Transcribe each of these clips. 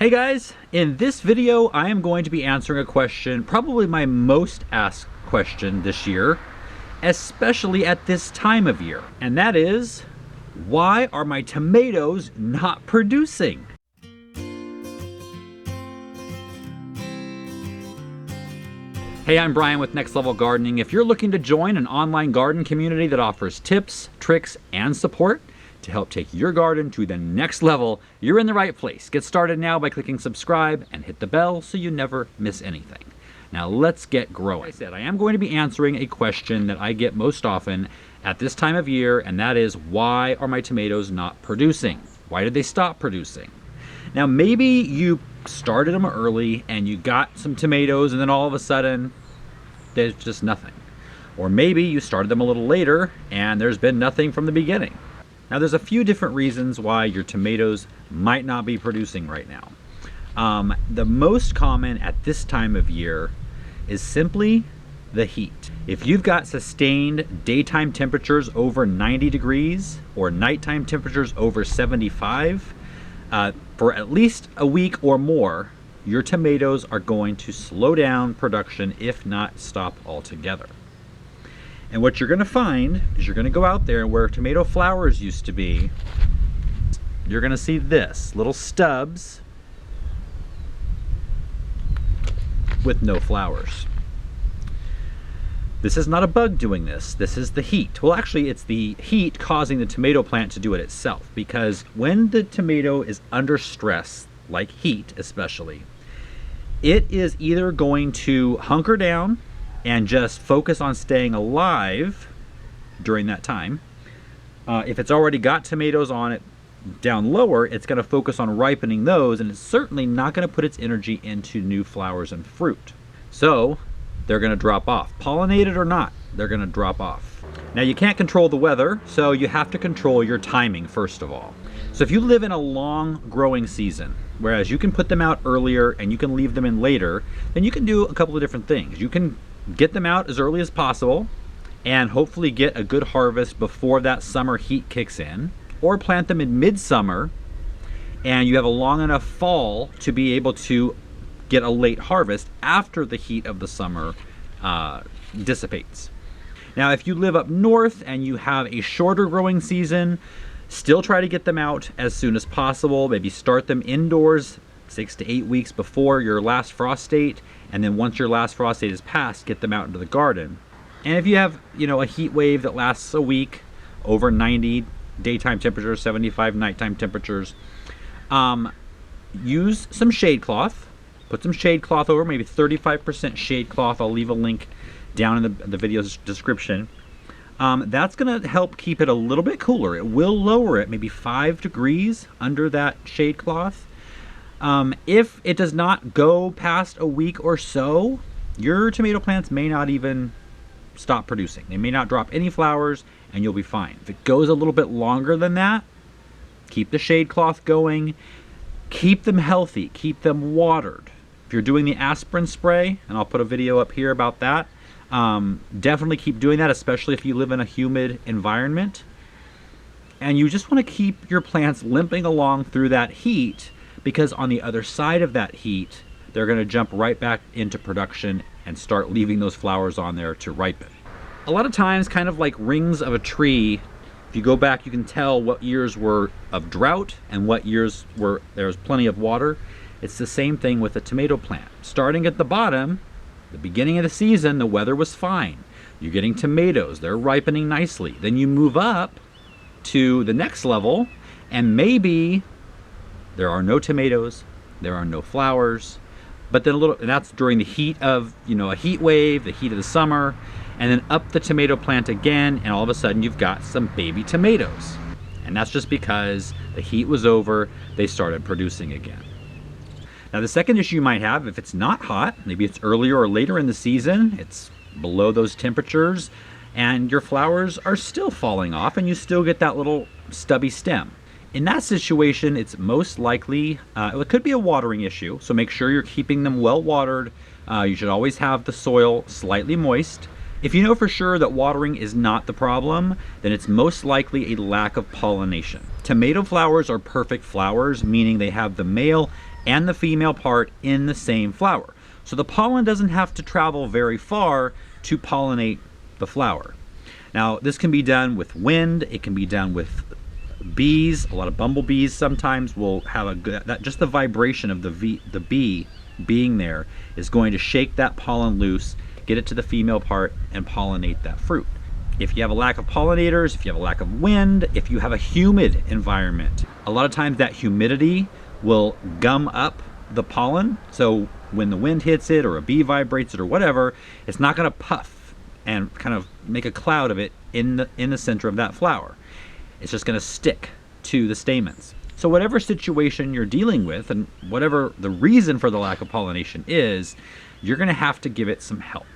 Hey guys, in this video I am going to be answering a question, probably my most asked question this year, especially at this time of year. And that is, why are my tomatoes not producing? Hey, I'm Brian with Next Level Gardening. If you're looking to join an online garden community that offers tips, tricks, and support to help take your garden to the next level, you're in the right place. Get started now by clicking subscribe and hit the bell so you never miss anything. Now let's get growing. Like I said, I am going to be answering a question that I get most often at this time of year, and that is, why are my tomatoes not producing? Why did they stop producing? Now maybe you started them early and you got some tomatoes and then all of a sudden there's just nothing. Or maybe you started them a little later and there's been nothing from the beginning. Now there's a few different reasons why your tomatoes might not be producing right now. The most common at this time of year is simply the heat. If you've got sustained daytime temperatures over 90 degrees or nighttime temperatures over 75, for at least a week or more, your tomatoes are going to slow down production, if not stop altogether. And what you're going to find is you're going to go out there where tomato flowers used to be. You're going to see this, little stubs with no flowers. This is not a bug doing this. This is the heat. Well, actually, it's the heat causing the tomato plant to do it itself, because when the tomato is under stress, like heat especially, it is either going to hunker down and just focus on staying alive during that time. If it's already got tomatoes on it down lower, it's going to focus on ripening those, and it's certainly not going to put its energy into new flowers and fruit. So they're going to drop off. Pollinated or not, they're going to drop off. Now you can't control the weather, so you have to control your timing first of all. So if you live in a long growing season, whereas you can put them out earlier and you can leave them in later, then you can do a couple of different things. You can get them out as early as possible and hopefully get a good harvest before that summer heat kicks in, or plant them in midsummer and you have a long enough fall to be able to get a late harvest after the heat of the summer dissipates. Now if you live up north and you have a shorter growing season, still try to get them out as soon as possible. Maybe start them indoors 6 to 8 weeks before your last frost date, and then once your last frost date is passed, get them out into the garden. And if you have, a heat wave that lasts a week, over 90 daytime temperatures, 75 nighttime temperatures, use some shade cloth. Put some shade cloth over, maybe 35% shade cloth. I'll leave a link down in the video's description. That's going to help keep it a little bit cooler. It will lower it maybe 5 degrees under that shade cloth. If it does not go past a week or so, your tomato plants may not even stop producing. They may not drop any flowers and you'll be fine. If it goes a little bit longer than that, keep the shade cloth going. Keep them healthy. Keep them watered. If you're doing the aspirin spray, and I'll put a video up here about that, definitely keep doing that, especially if you live in a humid environment. And you just want to keep your plants limping along through that heat, because on the other side of that heat, they're going to jump right back into production and start leaving those flowers on there to ripen. A lot of times, kind of like rings of a tree, if you go back, you can tell what years were of drought and what years were there was plenty of water. It's the same thing with a tomato plant. Starting at the bottom, the beginning of the season, the weather was fine. You're getting tomatoes, they're ripening nicely. Then you move up to the next level and maybe there are no tomatoes, there are no flowers, but then and that's during the heat of, a heat wave, the heat of the summer, and then up the tomato plant again, and all of a sudden you've got some baby tomatoes. And that's just because the heat was over, they started producing again. Now the second issue you might have, if it's not hot, maybe it's earlier or later in the season, it's below those temperatures, and your flowers are still falling off and you still get that little stubby stem. In that situation, it's most likely, it could be a watering issue, so make sure you're keeping them well watered. You should always have the soil slightly moist. If you know for sure that watering is not the problem, then it's most likely a lack of pollination. Tomato flowers are perfect flowers, meaning they have the male and the female part in the same flower. So the pollen doesn't have to travel very far to pollinate the flower. Now, this can be done with wind, it can be done with bees. A lot of bumblebees sometimes will have a good, just the vibration of the bee being there is going to shake that pollen loose, get it to the female part, and pollinate that fruit. If you have a lack of pollinators, if you have a lack of wind, if you have a humid environment, a lot of times that humidity will gum up the pollen. So when the wind hits it or a bee vibrates it or whatever, it's not going to puff and kind of make a cloud of it in the center of that flower. It's just going to stick to the stamens. So whatever situation you're dealing with and whatever the reason for the lack of pollination is, you're going to have to give it some help.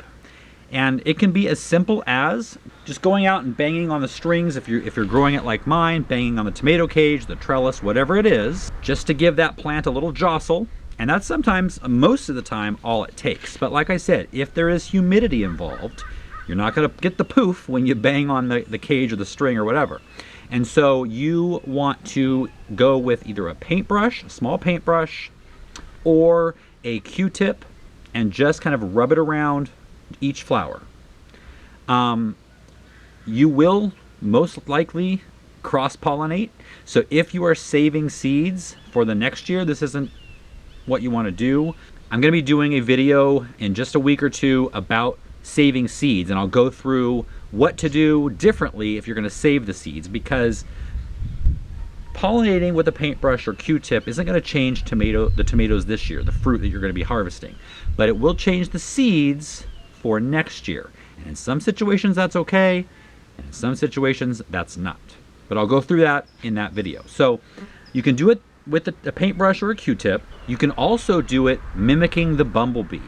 And it can be as simple as just going out and banging on the strings if you're growing it like mine, banging on the tomato cage, the trellis, whatever it is, just to give that plant a little jostle. And that's sometimes, most of the time, all it takes. But like I said, if there is humidity involved, you're not going to get the poof when you bang on the cage or the string or whatever. And so you want to go with either a paintbrush, a small paintbrush, or a Q-tip, and just kind of rub it around each flower. You will most likely cross-pollinate. So if you are saving seeds for the next year, this isn't what you want to do. I'm going to be doing a video in just a week or two about saving seeds, and I'll go through what to do differently if you're going to save the seeds, because pollinating with a paintbrush or Q-tip isn't going to change the tomatoes this year, the fruit that you're going to be harvesting, but it will change the seeds for next year. And in some situations that's okay, and in some situations that's not. But I'll go through that in that video. So you can do it with a paintbrush or a Q-tip. You can also do it mimicking the bumblebee.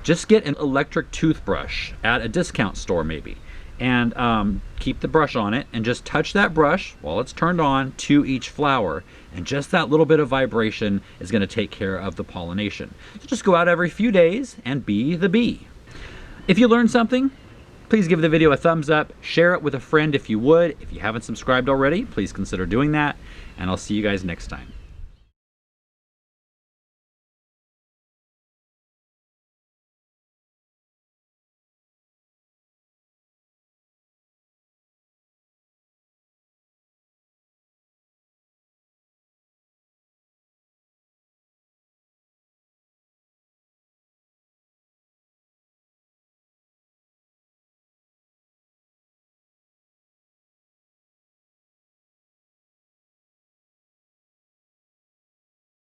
Just get an electric toothbrush at a discount store maybe, and keep the brush on it and just touch that brush while it's turned on to each flower, and just that little bit of vibration is going to take care of the pollination. So just go out every few days and be the bee. If you learned something, please give the video a thumbs up, share it with a friend if you would. If you haven't subscribed already, please consider doing that, and I'll see you guys next time.